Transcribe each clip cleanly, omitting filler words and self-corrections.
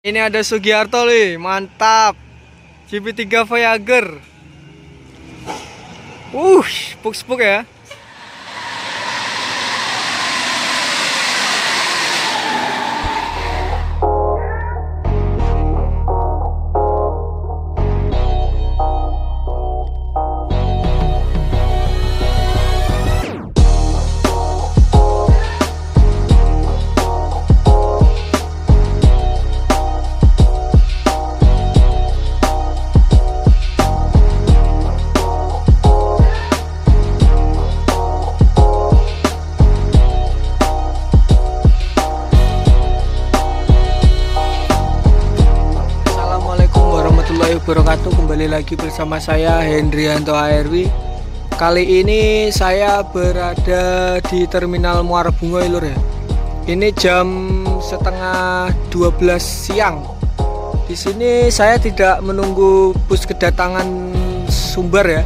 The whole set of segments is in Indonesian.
Ini ada Sugiarto nih, mantap. GP3 Voyager. Spuk-spuk ya. Wabarakatuh. Kembali lagi bersama saya Hendrianto ARW. Kali ini saya berada di Terminal Muara Bungo Lur ya. Ini jam setengah 12 siang. Di sini saya tidak menunggu bus kedatangan Sumber ya,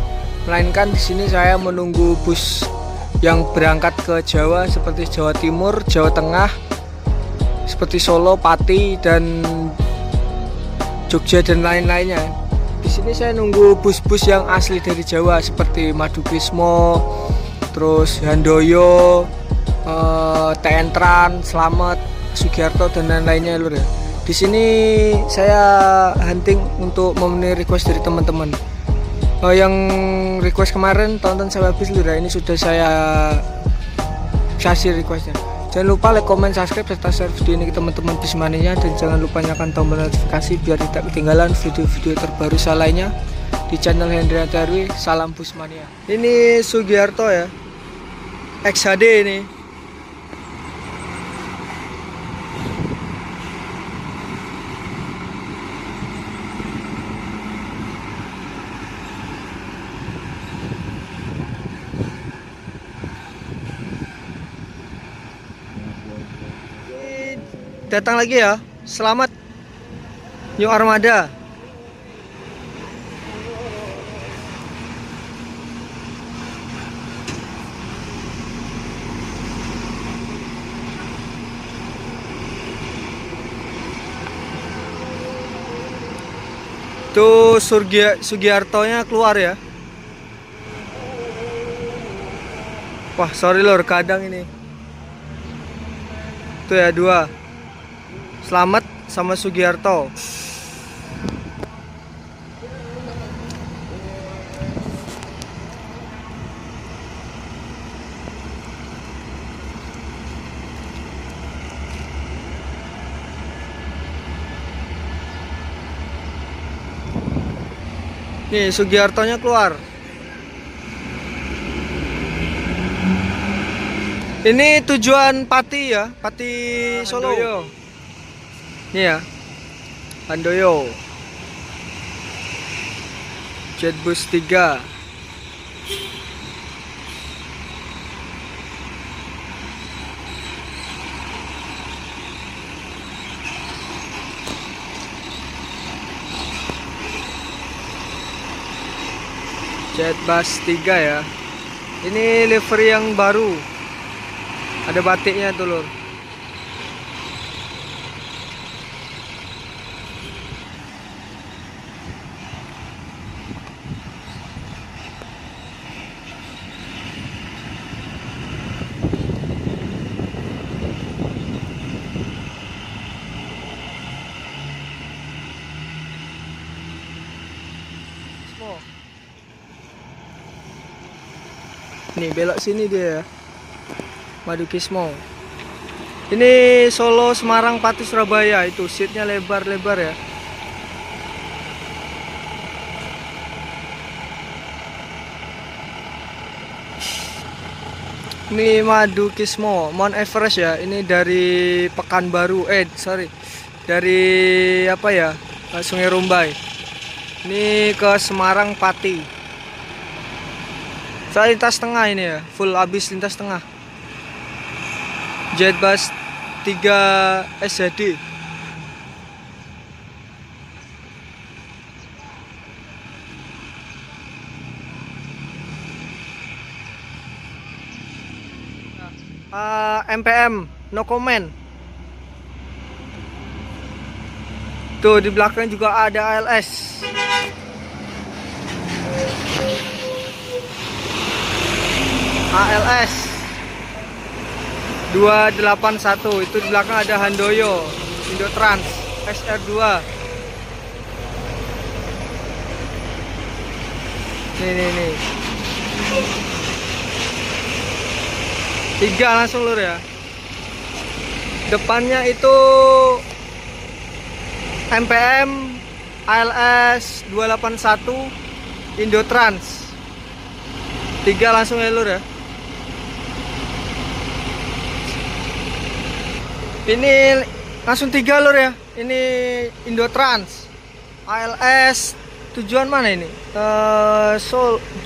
melainkan di sini saya menunggu bus yang berangkat ke Jawa seperti Jawa Timur, Jawa Tengah, seperti Solo, Pati dan Jogja dan lain-lainnya. Di sini saya nunggu bus-bus yang asli dari Jawa seperti Madukismo, terus Handoyo, TN Trans, Slamet, Sugiarto dan lain-lainnya Lur ya. Di sini saya hunting untuk memenuhi request dari teman-teman. Yang request kemarin tonton sampai habis Lur ya. Ini sudah saya kasih requestnya. Jangan lupa like, comment, subscribe, serta share video ini ke teman-teman Busmania. Dan jangan lupa nyalakan tombol notifikasi biar tidak ketinggalan video-video terbaru saya lainnya di channel Hendrianto ARW. Salam Busmania. Ini Sugiarto ya, XHD ini. Datang lagi ya, selamat New Armada. Tuh Sugiartonya keluar ya. Wah sorry Lor, kadang ini tuh ya dua. Selamat sama Sugiarto. Nih Sugiartonya keluar. Ini tujuan Pati ya, Pati Solo. Ini ya, Handoyo, Jetbus 3. Jetbus 3 ya. Ini livery yang baru. Ada batiknya tuh Lur. Nih belok sini dia ya, Madukismo. Ini Solo, Semarang, Pati, Surabaya. Itu seatnya lebar-lebar ya. Ini Madukismo, Mount Everest ya. Ini dari Pekanbaru, dari apa ya, Sungai Rumbai. Ini ke Semarang, Pati. Saya lintas tengah ini ya, full habis lintas tengah. Jetbus 3 SHD. MPM, no comment. Tuh di belakang juga ada ALS. ALS 281. Itu di belakang ada Handoyo, Indotrans, SR2. Nih. 3 langsung lur ya. Depannya itu MPM ALS 281 Indotrans. 3 langsung ya lur ya. Ini langsung 3 lur ya. Ini Indotrans ALS. Tujuan mana ini?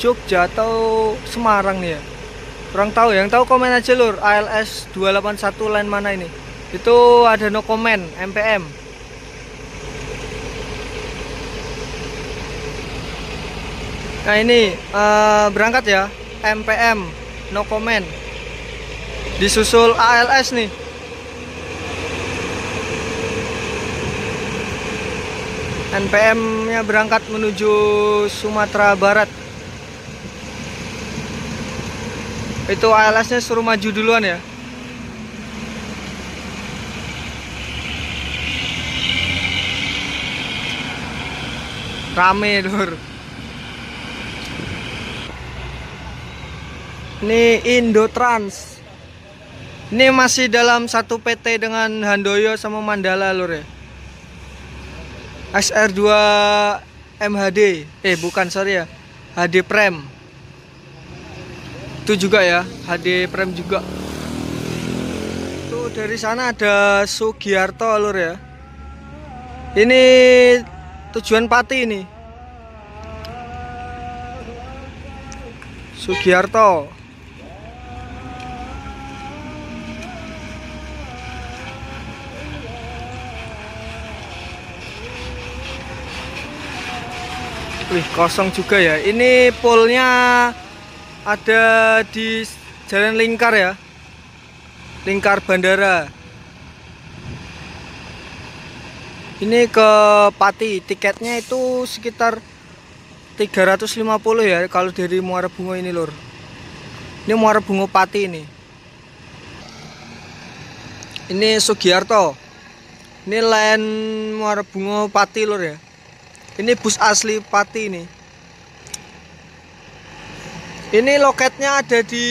Jogja atau Semarang nih ya? Kurang tahu. Yang tahu komen aja lur. ALS 281 line mana ini? Itu ada no comment MPM. Nah ini berangkat ya, MPM no comment. Disusul ALS nih. NPM-nya berangkat menuju Sumatera Barat. Itu ALS-nya suruh maju duluan ya. Rame lur. Ini Indotrans. Ini masih dalam satu PT dengan Handoyo sama Mandala lur ya. SR2 MHD. Bukan sorry ya. HD Prem. Itu juga ya, HD Prem juga. Tuh dari sana ada Sugiarto lur ya. Ini tujuan Pati ini. Sugiarto. Wih, kosong juga ya. Ini polnya ada di Jalan Lingkar ya. Lingkar Bandara. Ini ke Pati. Tiketnya itu sekitar 350 ya kalau dari Muara Bungo ini lur. Ini Muara Bungo Pati ini. Ini Sugiarto. Ini line Muara Bungo Pati lur ya. Ini bus asli Pati ini. Ini loketnya ada di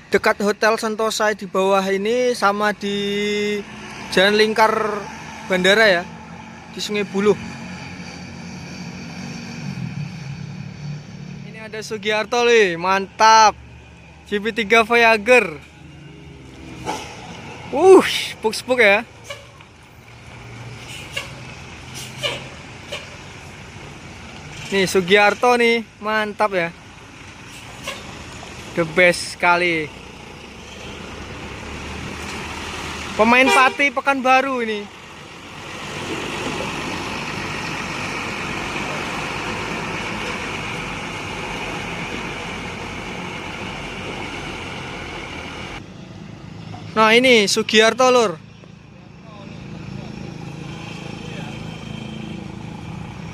dekat Hotel Sentosa di bawah ini, sama di Jalan Lingkar Bandara ya, di Sungai Buloh. Ini ada Sugiarto nih, mantap. GP3 Voyager. Spuk-spuk ya. Nih Sugiarto nih, mantap ya. The best sekali. Pemain Pati Pekanbaru ini. Nah ini Sugiarto lur.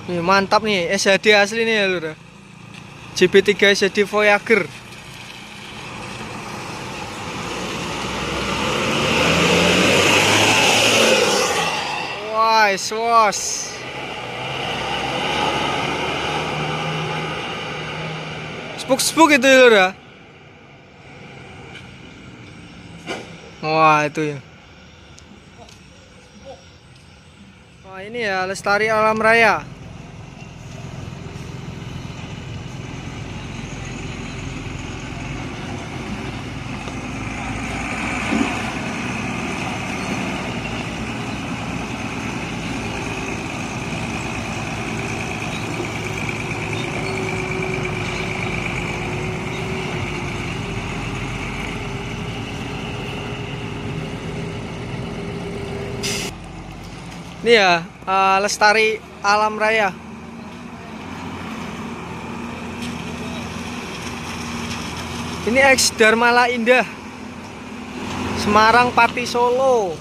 Nih mantap nih, SHD asli nih ya lur. GP3 SHD Voyager. Wah, swos. Spuk-spuk itu ya lur ya. Wah itu ya. Wah ini ya Lestari Alam Raya. Ini ya Lestari Alam Raya. Ini ex Darmala Indah, Semarang Pati Solo.